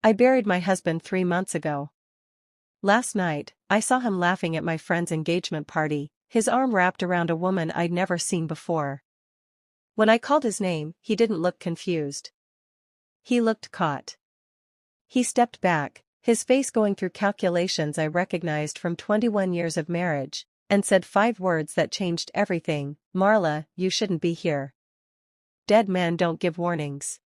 I buried my husband 3 months ago. Last night, I saw him laughing at my friend's engagement party, his arm wrapped around a woman I'd never seen before. When I called his name, he didn't look confused. He looked caught. He stepped back, his face going through calculations I recognized from 21 years of marriage, and said 5 words that changed everything. Marla, you shouldn't be here. Dead men don't give warnings.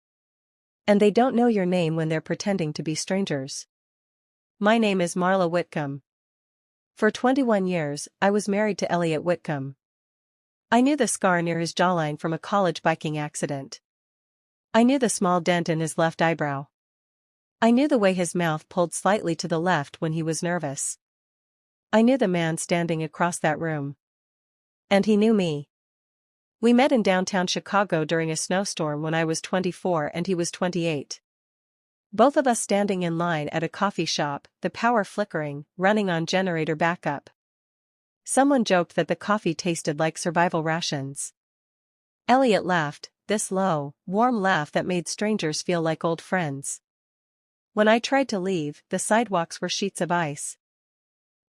And they don't know your name when they're pretending to be strangers. My name is Marla Whitcomb. For 21 years, I was married to Elliot Whitcomb. I knew the scar near his jawline from a college biking accident. I knew the small dent in his left eyebrow. I knew the way his mouth pulled slightly to the left when he was nervous. I knew the man standing across that room. And he knew me. We met in downtown Chicago during a snowstorm when I was 24 and he was 28. Both of us standing in line at a coffee shop, the power flickering, running on generator backup. Someone joked that the coffee tasted like survival rations. Elliot laughed, this low, warm laugh that made strangers feel like old friends. When I tried to leave, the sidewalks were sheets of ice.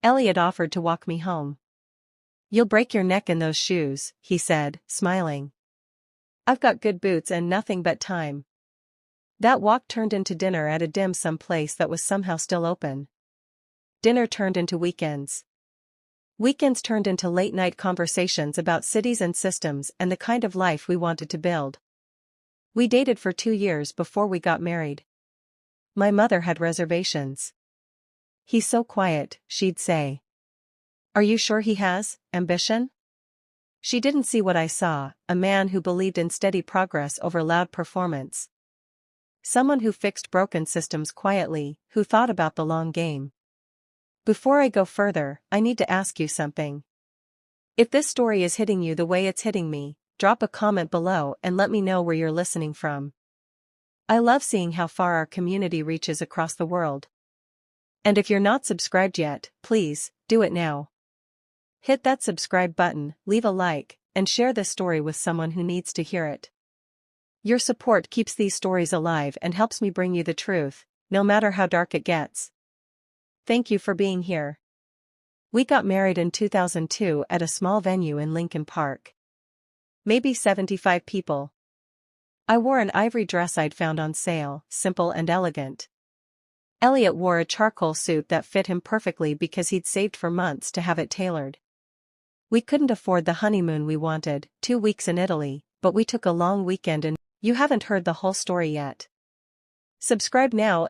Elliot offered to walk me home. You'll break your neck in those shoes, he said, smiling. I've got good boots and nothing but time. That walk turned into dinner at a dim sum place that was somehow still open. Dinner turned into weekends. Weekends turned into late-night conversations about cities and systems and the kind of life we wanted to build. We dated for 2 years before we got married. My mother had reservations. He's so quiet, she'd say. Are you sure he has ambition? She didn't see what I saw, a man who believed in steady progress over loud performance. Someone who fixed broken systems quietly, who thought about the long game. Before I go further, I need to ask you something. If this story is hitting you the way it's hitting me, drop a comment below and let me know where you're listening from. I love seeing how far our community reaches across the world. And if you're not subscribed yet, please, do it now. Hit that subscribe button, leave a like, and share this story with someone who needs to hear it. Your support keeps these stories alive and helps me bring you the truth, no matter how dark it gets. Thank you for being here. We got married in 2002 at a small venue in Lincoln Park. Maybe 75 people. I wore an ivory dress I'd found on sale, simple and elegant. Elliot wore a charcoal suit that fit him perfectly because he'd saved for months to have it tailored. We couldn't afford the honeymoon we wanted, 2 weeks in Italy, but we took a long weekend and you haven't heard the whole story yet. Subscribe now